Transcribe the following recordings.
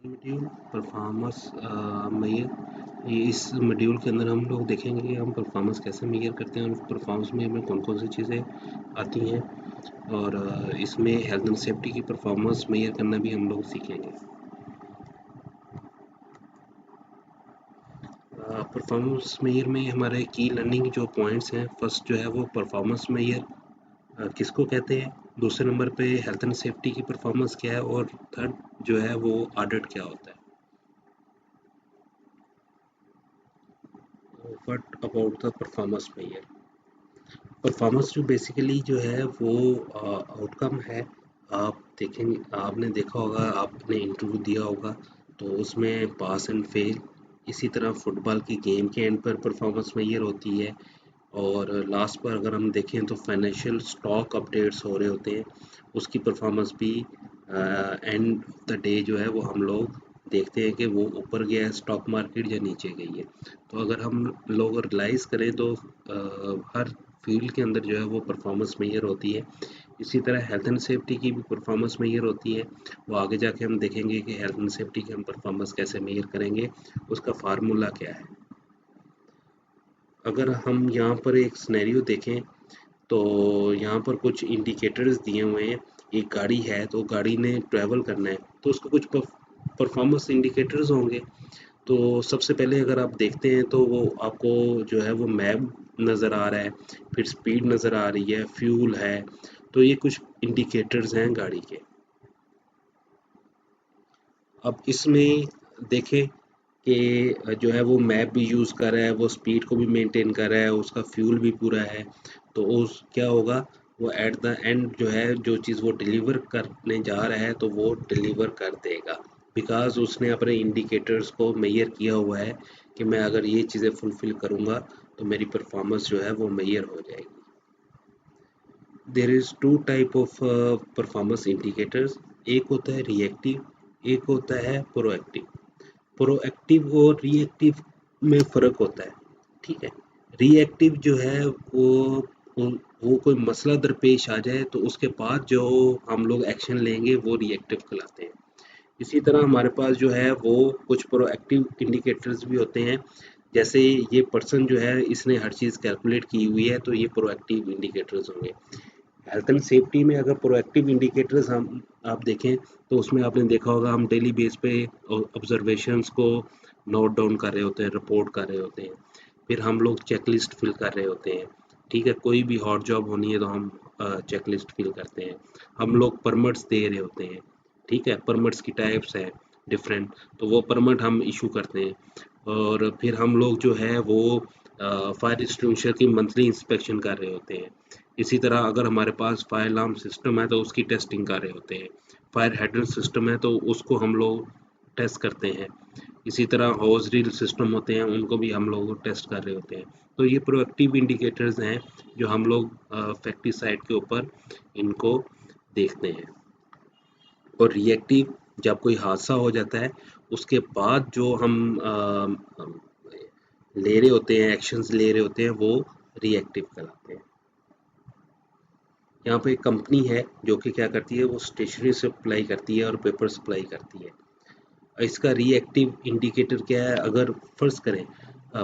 Module performance major. ये इस module के अंदर हम लोग देखेंगे कि हम परफॉर्मेंस कैसे मेजर करते हैं और परफॉर्मेंस में कौन कौन सी चीज़ें आती हैं और इसमें हेल्थ एंड सेफ्टी की परफॉर्मेंस मेजर करना भी हम लोग सीखेंगे। परफॉर्मेंस मेजर में हमारे की लर्निंग जो पॉइंट्स हैं, फर्स्ट जो है वो परफॉर्मेंस मेजर किसको कहते हैं, दूसरे नंबर पे हेल्थ एंड सेफ्टी की परफॉर्मेंस क्या है और थर्ड जो है वो ऑडिट क्या होता है। What about the performance measure. Performance जो बेसिकली जो है वो आउटकम है। आप देखेंगे, आपने देखा होगा, आपने इंटरव्यू दिया होगा तो उसमें पास एंड फेल, इसी तरह फुटबॉल की गेम के एंड पर परफॉर्मेंस मेजर होती है और लास्ट पर अगर हम देखें तो फाइनेंशियल स्टॉक अपडेट्स हो रहे होते हैं, उसकी परफॉर्मेंस भी एंड ऑफ द डे जो है वो हम लोग देखते हैं कि वो ऊपर गया है स्टॉक मार्केट या नीचे गई है। तो अगर हम लोग रियलाइज़ करें तो हर फील्ड के अंदर जो है वो परफॉर्मेंस मेजर होती है। इसी तरह हेल्थ एंड सेफ्टी की भी परफॉर्मेंस मेजर होती है। वो आगे जाके हम देखेंगे कि हेल्थ एंड सेफ्टी की हम परफॉर्मेंस कैसे मेजर करेंगे, उसका फार्मूला क्या है। अगर हम यहाँ पर एक सिनेरियो देखें तो यहाँ पर कुछ इंडिकेटर्स दिए हुए हैं। एक गाड़ी है तो गाड़ी ने ट्रैवल करना है तो उसको कुछ परफॉर्मेंस इंडिकेटर्स होंगे। तो सबसे पहले अगर आप देखते हैं तो वो आपको जो है वो मैप नज़र आ रहा है, फिर स्पीड नज़र आ रही है, फ्यूल है। तो ये कुछ इंडिकेटर्स हैं गाड़ी के। अब इसमें देखें कि जो है वो मैप भी यूज़ कर रहा है, वो स्पीड को भी मेंटेन कर रहा है, उसका फ्यूल भी पूरा है। तो उस क्या होगा, वो एट द एंड जो है जो चीज़ वो डिलीवर करने जा रहा है तो वो डिलीवर कर देगा, बिकॉज उसने अपने इंडिकेटर्स को मेजर किया हुआ है कि मैं अगर ये चीज़ें फुलफिल करूँगा तो मेरी परफॉर्मेंस जो है वो मेजर हो जाएगी। There is two type of performance indicators. एक होता है रिएक्टिव, एक होता है प्रोएक्टिव। प्रोएक्टिव और रिएक्टिव में फ़र्क होता है, ठीक है। रिएक्टिव जो है वो कोई मसला दरपेश आ जाए तो उसके बाद जो हम लोग एक्शन लेंगे वो रिएक्टिव कहलाते हैं। इसी तरह हमारे पास जो है वो कुछ प्रोएक्टिव इंडिकेटर्स भी होते हैं। जैसे ये पर्सन जो है इसने हर चीज़ कैलकुलेट की हुई है तो ये प्रोएक्टिव इंडिकेटर्स होंगे। हेल्थ एंड सेफ्टी में अगर प्रोएक्टिव इंडिकेटर्स हम आप देखें तो उसमें आपने देखा होगा हम डेली बेस पे ऑब्जर्वेशंस को नोट डाउन कर रहे होते हैं, रिपोर्ट कर रहे होते हैं, फिर हम लोग चेकलिस्ट फिल कर रहे होते हैं। ठीक है, कोई भी हॉट जॉब होनी है तो हम चेकलिस्ट फिल करते हैं। हम लोग परमिट्स दे रहे होते हैं, ठीक है, परमिट्स की टाइप्स हैं डिफरेंट, तो वो परमिट हम इशू करते हैं। और फिर हम लोग जो है वो फायर एक्सटिंग्विशर की मंथली इंस्पेक्शन कर रहे होते हैं। इसी तरह अगर हमारे पास फायर अलार्म सिस्टम है तो उसकी टेस्टिंग कर रहे होते हैं। फायर हाइड्रेंट सिस्टम है तो उसको हम लोग टेस्ट करते हैं। इसी तरह हॉज रील सिस्टम होते हैं, उनको भी हम लोग टेस्ट कर रहे होते हैं। तो ये प्रोएक्टिव इंडिकेटर्स हैं जो हम लोग फैक्ट्री साइट के ऊपर इनको देखते हैं। और रिएक्टिव, जब कोई हादसा हो जाता है उसके बाद जो हम ले रहे होते हैं, एक्शंस ले रहे होते हैं, वो रिएक्टिव कहलाते हैं। यहाँ पे एक कंपनी है जो कि क्या करती है, वो स्टेशनरी सप्लाई करती है और पेपर सप्लाई करती है। इसका रिएक्टिव इंडिकेटर क्या है, अगर फर्ज करें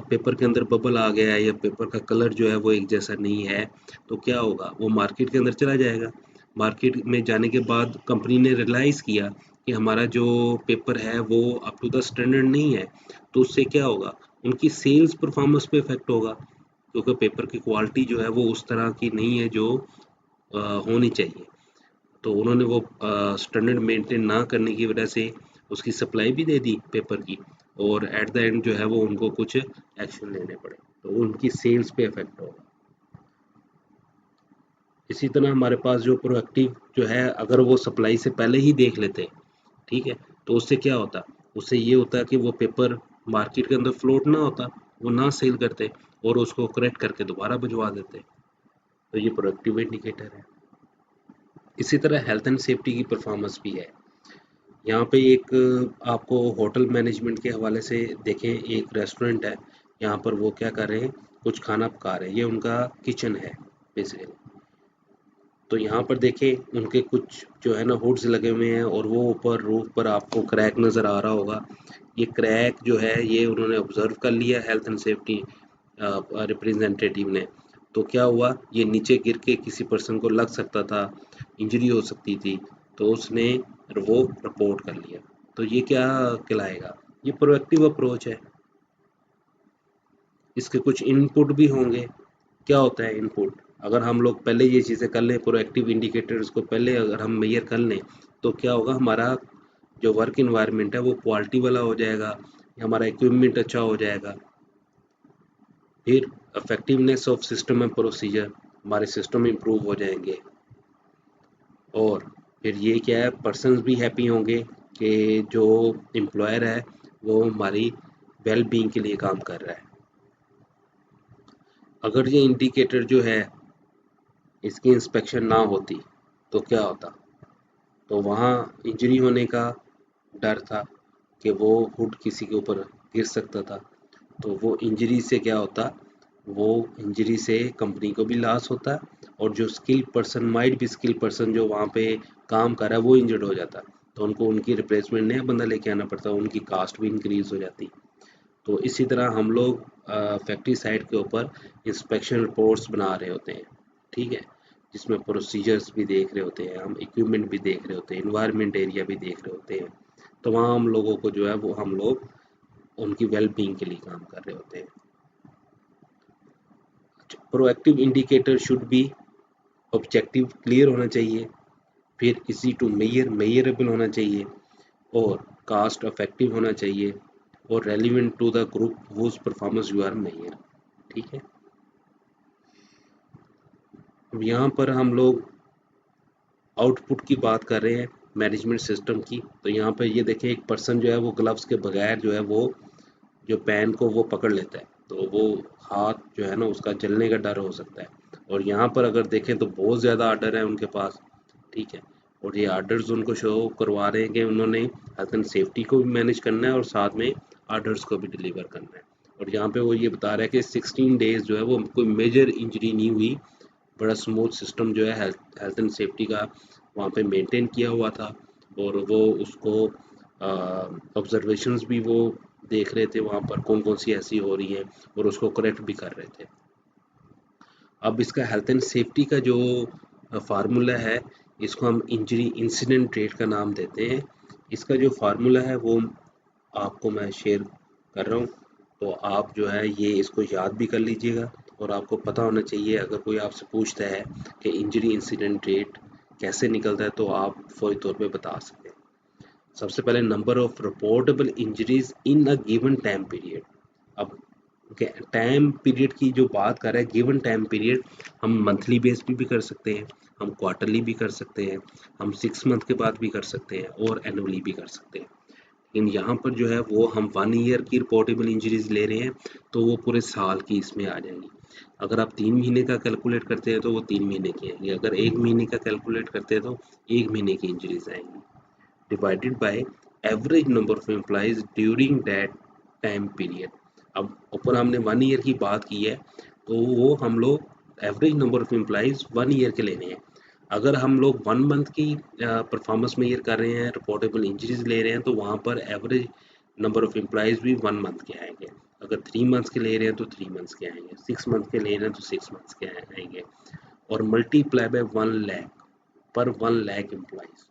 पेपर के अंदर बबल आ गया है या पेपर का कलर जो है वो एक जैसा नहीं है, तो क्या होगा, वो मार्केट के अंदर चला जाएगा। मार्केट में जाने के बाद कंपनी ने रियलाइज़ किया कि हमारा जो पेपर है वो अप टू द स्टैंडर्ड नहीं है, तो उससे क्या होगा, उनकी सेल्स परफॉर्मेंस पे इफेक्ट होगा, क्योंकि पेपर की क्वालिटी जो है वो उस तरह की नहीं है जो होनी चाहिए। तो उन्होंने वो स्टैंडर्ड मेंटेन ना करने की वजह से उसकी सप्लाई भी दे दी पेपर की, और एट द एंड जो है वो उनको कुछ एक्शन लेने पड़े, तो उनकी सेल्स पे इफेक्ट होगा। इसी तरह हमारे पास जो प्रोएक्टिव जो है, अगर वो सप्लाई से पहले ही देख लेते, ठीक है, तो उससे क्या होता, उससे ये होता कि वो पेपर मार्केट के अंदर फ्लोट ना होता, वो ना सेल करते और उसको करेक्ट करके दोबारा भिजवा देते। तो ये प्रोएक्टिव इंडिकेटर है। इसी तरह हेल्थ एंड सेफ्टी की परफॉर्मेंस भी है। यहाँ पे एक आपको होटल मैनेजमेंट के हवाले से देखें, एक रेस्टोरेंट है, यहाँ पर वो क्या कर रहे हैं, कुछ खाना पका रहे हैं, ये उनका किचन है बेसिकली। तो यहाँ पर देखें उनके कुछ जो है ना हुड्स लगे हुए हैं और वो ऊपर रूफ पर आपको क्रैक नज़र आ रहा होगा। ये क्रैक जो है ये उन्होंने ऑब्जर्व कर लिया हेल्थ एंड सेफ्टी रिप्रेजेंटेटिव ने। तो क्या हुआ, ये नीचे गिर के किसी पर्सन को लग सकता था, इंजरी हो सकती थी, तो उसने वो रिपोर्ट कर लिया। तो ये क्या कहलाएगा, ये प्रोएक्टिव अप्रोच है। इसके कुछ इनपुट भी होंगे। क्या होता है इनपुट, अगर हम लोग पहले ये चीज़ें कर लें, प्रोएक्टिव इंडिकेटर्स को पहले अगर हम मेजर कर लें, तो क्या होगा, हमारा जो वर्क इन्वायरमेंट है वो क्वालिटी वाला हो जाएगा, हमारा इक्विपमेंट अच्छा हो जाएगा। फिर effectiveness of system and procedure, हमारे सिस्टम इंप्रूव हो जाएंगे। और फिर ये क्या है, पर्सन्स भी हैप्पी होंगे कि जो एम्प्लॉयर है वो हमारी वेल बीइंग के लिए काम कर रहा है। अगर ये इंडिकेटर जो है इसकी इंस्पेक्शन ना होती तो क्या होता, तो वहाँ इंजरी होने का डर था कि वो हुड किसी के ऊपर गिर सकता था। तो वो इंजरी से क्या होता, वो इंजरी से कंपनी को भी लॉस होता, और जो स्किल पर्सन, माइट भी स्किल पर्सन जो वहाँ पे काम कर रहा है वो इंजर्ड हो जाता, तो उनको उनकी रिप्लेसमेंट नया बंदा लेके आना पड़ता, उनकी कास्ट भी इंक्रीज हो जाती। तो इसी तरह हम लोग फैक्ट्री साइट के ऊपर इंस्पेक्शन रिपोर्ट्स बना रहे होते हैं, ठीक है, जिसमें प्रोसीजर्स भी देख रहे होते हैं, हम इक्विपमेंट भी देख रहे होते हैं, इन्वायरमेंट एरिया भी देख रहे होते हैं। तो वहाँ हम लोगों को जो है वो हम लोग उनकी वेल बीइंग के लिए काम कर रहे होते हैं। Proactive indicator should be objective clear होना चाहिए, फिर इजी टू मेयरेबल होना चाहिए, और कास्ट इफेक्टिव होना चाहिए, और relevant to the group whose performance you are mayor. ठीक है, अब यहाँ पर हम लोग आउटपुट की बात कर रहे हैं मैनेजमेंट सिस्टम की। तो यहाँ पर ये देखें, एक पर्सन जो है वो ग्लव्स के बगैर जो है वो जो पेन को वो पकड़ लेता है, तो वो हाथ जो है ना उसका जलने का डर हो सकता है। और यहाँ पर अगर देखें तो बहुत ज़्यादा आर्डर है उनके पास, ठीक है, और ये आर्डर्स उनको शो करवा रहे हैं कि उन्होंने हेल्थ एंड सेफ्टी को भी मैनेज करना है और साथ में आर्डर्स को भी डिलीवर करना है। और यहाँ पे वो ये बता रहा है कि 16 डेज जो है वो कोई मेजर इंजरी नहीं हुई, बड़ा स्मूथ सिस्टम जो है हेल्थ हेल्थ एंड सेफ्टी का वहाँ पे मेंटेन किया हुआ था। और वो उसको ऑब्जर्वेशंस भी वो देख रहे थे वहाँ पर कौन कौन सी ऐसी हो रही हैं, और उसको करेक्ट भी कर रहे थे। अब इसका हेल्थ एंड सेफ्टी का जो फार्मूला है, इसको हम इंजरी इंसिडेंट रेट का नाम देते हैं। इसका जो फार्मूला है वो आपको मैं शेयर कर रहा हूँ, तो आप जो है ये इसको याद भी कर लीजिएगा, और आपको पता होना चाहिए अगर कोई आपसे पूछता है कि इंजरी इंसिडेंट रेट कैसे निकलता है तो आप फौरी तौर पे बता सकते हैं। सबसे पहले number of reportable injuries in a given time period. अब टाइम पीरियड की जो बात कर रहे हैं, गिवन टाइम पीरियड, हम मंथली बेस पे भी कर सकते हैं, हम क्वार्टरली भी कर सकते हैं, हम 6 मंथ के बाद भी कर सकते हैं, और एनुअली भी कर सकते हैं। लेकिन यहाँ पर जो है वो हम 1 ईयर की रिपोर्टेबल इंजरीज ले रहे हैं, तो वो पूरे साल की इसमें आ जाएंगी। अगर आप 3 महीने का कैलकुलेट करते हैं तो वो 3 महीने की आएंगी, अगर 1 महीने का कैलकुलेट करते हैं तो 1 महीने की इंजरीज आएंगी, divided by average number of employees during that time period. अब ऊपर हमने 1 ईयर की बात की है, तो वो हम लोग average number of employees 1 year के लेने हैं। अगर हम लोग 1 मंथ की परफॉर्मेंस मेजर कर रहे हैं, रिपोर्टेबल इंजरीज ले रहे हैं, तो वहाँ पर एवरेज नंबर ऑफ एम्प्लॉयज भी 1 मंथ के आएंगे। अगर 3 मंथ्स के ले रहे हैं तो 3 मंथ्स के आएंगे, 6 मंथ के ले रहे हैं तो 6 मंथ्स के आएंगे, और मल्टीप्लाई बाय 1 लाख पर 1 लाख एम्प्लॉयज।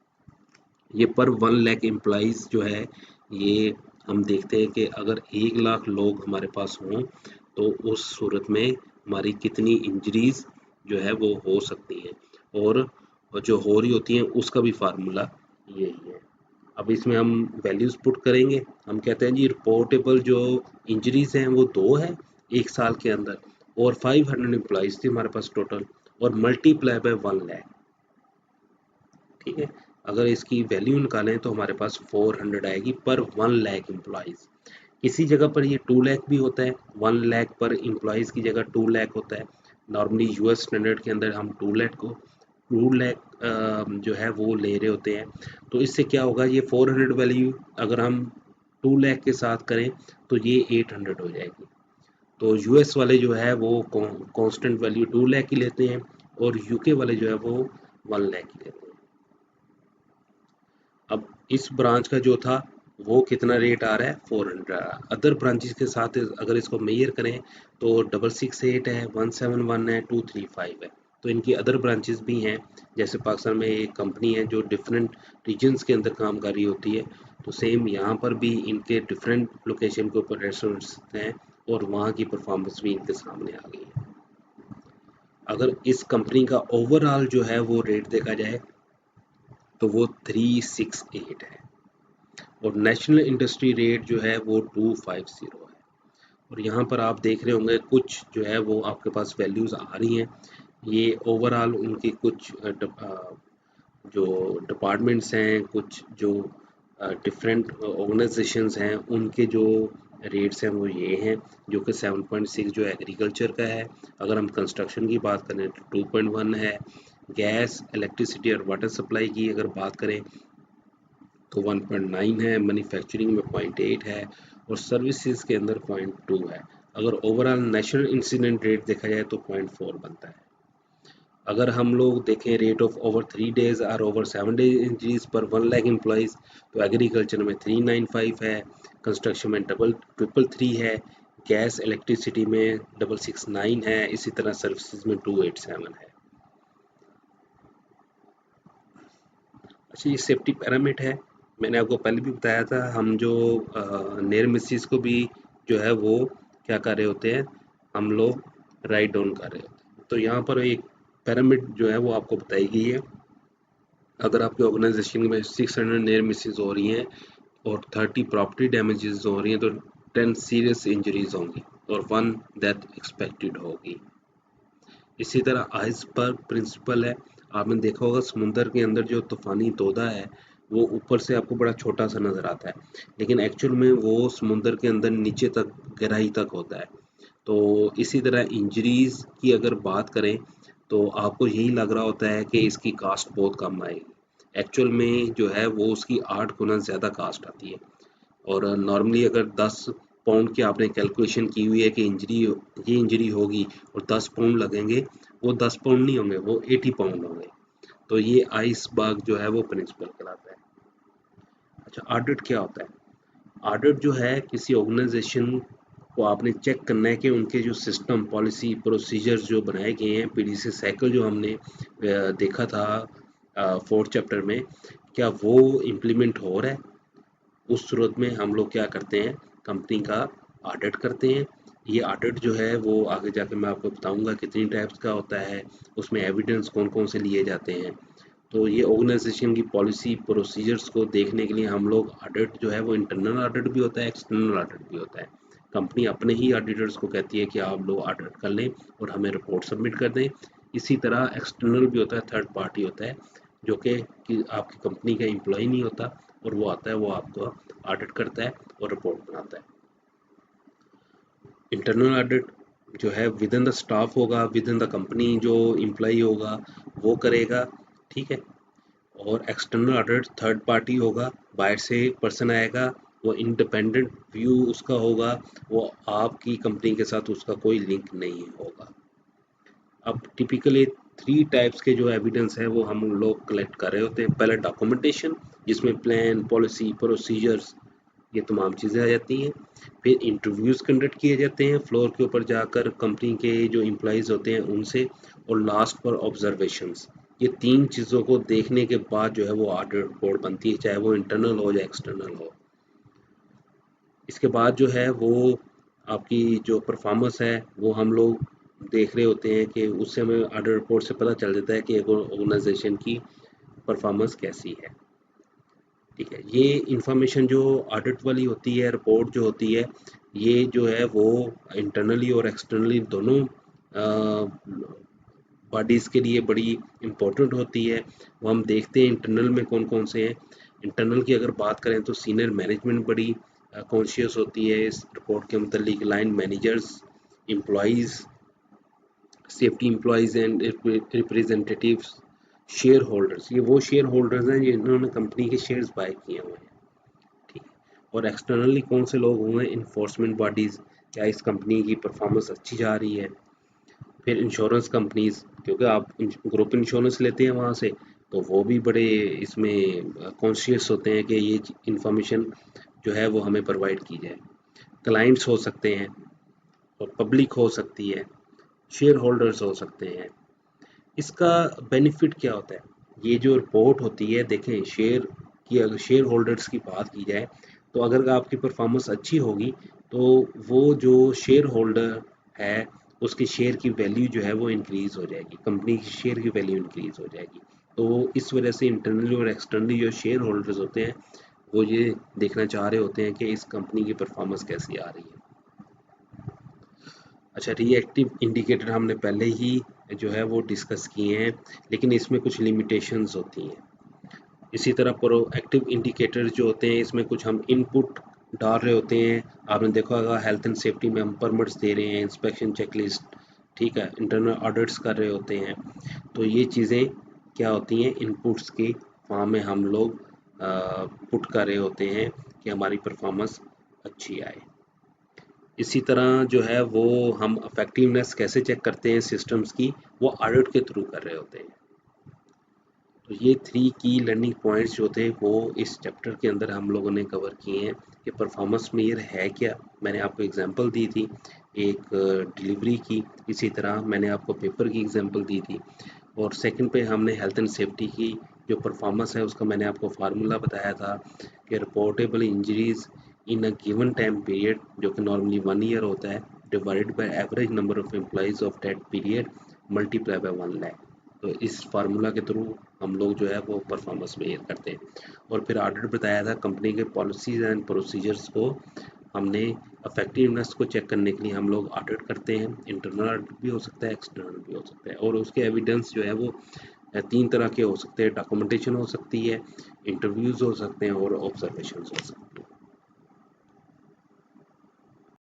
ये पर 1 लाख एम्प्लॉयज जो है, ये हम देखते हैं कि अगर 1 लाख लोग हमारे पास हों तो उस सूरत में हमारी कितनी इंजरीज जो है वो हो सकती हैं, और जो हो रही होती हैं उसका भी फार्मूला यही है। अब इसमें हम वैल्यूज पुट करेंगे, हम कहते हैं जी रिपोर्टेबल जो इंजरीज हैं वो 2 है 1 साल के अंदर, और 500 एम्प्लॉयज थे हमारे पास टोटल, और मल्टीप्लाई बाय 1 लाख, ठीक है। अगर इसकी वैल्यू निकालें तो हमारे पास 400 आएगी पर 1 लाख एम्प्लॉयज। किसी जगह पर ये 2 लाख भी होता है, 1 लाख पर एम्प्लॉयज की जगह 2 लाख होता है। नॉर्मली यूएस स्टैंडर्ड के अंदर हम 2 लाख जो है वो ले रहे होते हैं। तो इससे क्या होगा, ये 400 वैल्यू अगर हम 2 लाख के साथ करें तो ये 800 हो जाएगी। तो यूएस वाले जो है वो कांस्टेंट वैल्यू 2 लाख की लेते हैं, और यूके वाले जो है वो 1 लाख की देते हैं। अब इस ब्रांच का जो था वो कितना रेट आ रहा है, 400। अदर ब्रांचेस के साथ अगर इसको मेयर करें तो 668 है, 171 है, 235 है। तो इनकी अदर ब्रांचेस भी हैं, जैसे पाकिस्तान में एक कंपनी है जो डिफरेंट रीजन्स के अंदर काम कर रही होती है, तो सेम यहाँ पर भी इनके डिफरेंट लोकेशन के ऊपर रेस्टोरेंट्स हैं और वहाँ की परफॉर्मेंस भी इनके सामने आ गई है। अगर इस कंपनी का ओवरऑल जो है वो रेट देखा जाए तो वो 368 है, और नेशनल इंडस्ट्री रेट जो है वो 250 है। और यहाँ पर आप देख रहे होंगे कुछ जो है वो आपके पास वैल्यूज़ आ रही हैं। ये ओवरऑल उनकी कुछ जो डिपार्टमेंट्स हैं, कुछ जो डिफरेंट ऑर्गेनाइजेशंस हैं, उनके जो रेट्स हैं वो ये हैं, जो कि 7.6 जो एग्रीकल्चर का है। अगर हम कंस्ट्रक्शन की बात करें तो 2.1 है। गैस, इलेक्ट्रिसिटी और वाटर सप्लाई की अगर बात करें तो 1.9 है। मैन्युफैक्चरिंग में 0.8 है, और सर्विसेज के अंदर 0.2 है। अगर ओवरऑल नेशनल इंसिडेंट रेट देखा जाए तो 0.4 बनता है। अगर हम लोग देखें रेट ऑफ ओवर 3 डेज और ओवर 7 डेज इंक्रीज पर 1 लाख एम्प्लॉयज़, तो एग्रीकल्चर में 395 है, कंस्ट्रक्शन में 333 है, गैस इलेक्ट्रिसिटी में 669 है, इसी तरह सर्विसेज में 287 है। अच्छा, ये सेफ्टी पैरामिट है। मैंने आपको पहले भी बताया था, हम जो नियर मिसिस को भी जो है वो क्या कर रहे होते हैं, हम लोग राइट डाउन कर रहे होते हैं। तो यहाँ पर एक पैरामिट जो है वो आपको बताई गई है। अगर आपके ऑर्गेनाइजेशन में 600 नियर मिसिस हो रही हैं और 30 प्रॉपर्टी डैमेजेस हो रही हैं, तो 10 सीरियस इंजरीज होंगी और 1 डेथ एक्सपेक्टेड होगी। इसी तरह आइसबर्ग प्रिंसिपल है। आपने देखा होगा समुंदर के अंदर जो तूफानी तोदा है वो ऊपर से आपको बड़ा छोटा सा नज़र आता है, लेकिन एक्चुअल में वो समुंदर के अंदर नीचे तक गहराई तक होता है। तो इसी तरह इंजरीज की अगर बात करें तो आपको यही लग रहा होता है कि इसकी कास्ट बहुत कम आएगी, एक्चुअल में जो है वो उसकी 8 गुना ज़्यादा कास्ट आती है। और नॉर्मली अगर 10 पाउंड की आपने कैलकुलेशन की हुई है कि ये इंजरी होगी और 10 पाउंड लगेंगे, वो 10 पाउंड नहीं होंगे, वो 80 पाउंड होंगे। तो ये आइसबर्ग जो है वो प्रिंसिपल कहलाता है। अच्छा, ऑडिट क्या होता है? ऑडिट जो है किसी ऑर्गेनाइजेशन को आपने चेक करना है कि उनके जो सिस्टम, पॉलिसी, प्रोसीजर्स जो बनाए गए हैं, पीडीसी साइकिल जो हमने देखा था 4th चैप्टर में, क्या वो इम्प्लीमेंट हो रहा है। उस सूरत में हम लोग क्या करते हैं, कंपनी का ऑडिट करते हैं। ये ऑडिट जो है वो आगे जाके मैं आपको बताऊंगा कितनी टाइप्स का होता है, उसमें एविडेंस कौन कौन से लिए जाते हैं। तो ये ऑर्गेनाइजेशन की पॉलिसी प्रोसीजर्स को देखने के लिए हम लोग ऑडिट जो है वो इंटरनल ऑडिट भी होता है, एक्सटर्नल ऑडिट भी होता है। कंपनी अपने ही ऑडिटर्स को कहती है कि आप लोग ऑडिट कर लें और हमें रिपोर्ट सबमिट कर दें। इसी तरह एक्सटर्नल भी होता है, थर्ड पार्टी होता है, जो कि आपकी कंपनी का एम्प्लॉय नहीं होता, और वो आता है, वो आपको ऑडिट करता है और रिपोर्ट बनाता है। इंटरनल ऑडिट जो है विद इन द स्टाफ होगा, विद इन द कंपनी जो एम्प्लॉय होगा वो करेगा, ठीक है। और एक्सटर्नल ऑडिट थर्ड पार्टी होगा, बाहर से पर्सन आएगा, वो इंडिपेंडेंट व्यू उसका होगा, वो आपकी कंपनी के साथ उसका कोई लिंक नहीं होगा। अब टिपिकली 3 टाइप्स के जो एविडेंस है वो हम लोग कलेक्ट कर रहे होते हैं। पहले डॉक्यूमेंटेशन, जिसमें प्लान, पॉलिसी, प्रोसीजर्स, ये तमाम चीज़ें आ जाती हैं। फिर इंटरव्यूज़ कंडक्ट किए जाते हैं फ्लोर के ऊपर जाकर कंपनी के जो एम्प्लॉयज़ होते हैं उनसे, और लास्ट पर ऑब्जर्वेशंस। ये 3 चीज़ों को देखने के बाद जो है वो ऑडिट रिपोर्ट बनती है, चाहे वो इंटरनल हो या एक्सटर्नल हो। इसके बाद जो है वो आपकी जो परफॉर्मेंस है वो हम लोग देख रहे होते हैं कि उससे हमें ऑडिट रिपोर्ट से पता चल जाता है कि एक ऑर्गेनाइजेशन की परफॉर्मेंस कैसी है। ठीक है, ये इंफॉर्मेशन जो ऑडिट वाली होती है, रिपोर्ट जो होती है, ये जो है वो इंटरनली और एक्सटर्नली दोनों बॉडीज़ के लिए बड़ी इम्पोर्टेंट होती है। वो हम देखते हैं इंटरनल में कौन कौन से हैं। इंटरनल की अगर बात करें तो सीनियर मैनेजमेंट बड़ी कॉन्शियस होती है इस रिपोर्ट के मतलब, line managers, employees, safety employees and representatives, share holders. ये वो शेयर होल्डर्स हैं जिन्होंने कंपनी के शेयर्स बाय किए हुए हैं, ठीक है। और एक्सटर्नली कौन से लोग हुए, इन्फोर्समेंट बॉडीज़, क्या इस कंपनी की परफॉर्मेंस अच्छी जा रही है, फिर इंश्योरेंस कंपनीज, क्योंकि आप ग्रुप इंश्योरेंस लेते हैं वहाँ से, तो वो भी बड़े इसमें कॉन्शियस होते हैं कि ये इंफॉर्मेशन जो है वो हमें प्रोवाइड की जाए। क्लाइंट्स हो सकते हैं, और पब्लिक हो सकती है, शेयर होल्डर्स हो सकते हैं। इसका बेनिफिट क्या होता है? ये जो रिपोर्ट होती है, देखें शेयर की, अगर शेयर होल्डर्स की बात की जाए, तो अगर आपकी परफॉर्मेंस अच्छी होगी तो वो जो शेयर होल्डर है उसके शेयर की वैल्यू जो है वो इंक्रीज हो जाएगी, कंपनी की शेयर की वैल्यू इंक्रीज हो जाएगी। तो इस वजह से इंटरनली और एक्सटर्नली जो शेयर होल्डर्स होते हैं वो ये देखना चाह रहे होते हैं कि इस कंपनी की परफॉर्मेंस कैसी आ रही है। अच्छा, रिएक्टिव इंडिकेटर हमने पहले ही जो है वो डिस्कस किए हैं, लेकिन इसमें कुछ लिमिटेशंस होती हैं। इसी तरह प्रोएक्टिव इंडिकेटर जो होते हैं, इसमें कुछ हम इनपुट डाल रहे होते हैं। आपने देखा होगा हेल्थ एंड सेफ्टी में हम परमिट्स दे रहे हैं, इंस्पेक्शन चेकलिस्ट, ठीक है, इंटरनल ऑडिट्स कर रहे होते हैं। तो ये चीज़ें क्या होती हैं, इनपुट्स की फॉर्म में हम लोग पुट कर रहे होते हैं कि हमारी परफॉर्मेंस अच्छी आए। इसी तरह जो है वो हम इफेक्टिवनेस कैसे चेक करते हैं सिस्टम्स की, वो ऑडिट के थ्रू कर रहे होते हैं। तो ये 3 की लर्निंग पॉइंट्स जो थे वो इस चैप्टर के अंदर हम लोगों ने कवर किए हैं कि परफॉर्मेंस मेजर है क्या। मैंने आपको एग्जांपल दी थी एक डिलीवरी की, इसी तरह मैंने आपको पेपर की एग्जांपल दी थी, और सेकंड पे हमने हेल्थ एंड सेफ्टी की जो परफॉर्मेंस है उसका मैंने आपको फार्मूला बताया था कि reportable injuries in a given time period, जो कि नॉर्मली 1 ईयर होता है, divided by average number of employees of that period multiply by 1 lakh. तो इस फार्मूला के थ्रू हम लोग जो है वो परफॉर्मेंस मेजर करते हैं। और फिर ऑडिट बताया था, कंपनी के पॉलिसीज एंड प्रोसीजर्स को हमने इफेक्टिवनेस को चेक करने के लिए हम लोग ऑडिट करते हैं। इंटरनल ऑडिट भी हो सकता है, एक्सटर्नल भी हो सकता है, और उसके एविडेंस जो है वो 3 तरह के हो सकते हैं। डॉक्यूमेंटेशन हो सकती है, इंटरव्यूज हो सकते हैं, और ऑब्जर्वेशन हो सकते हैं।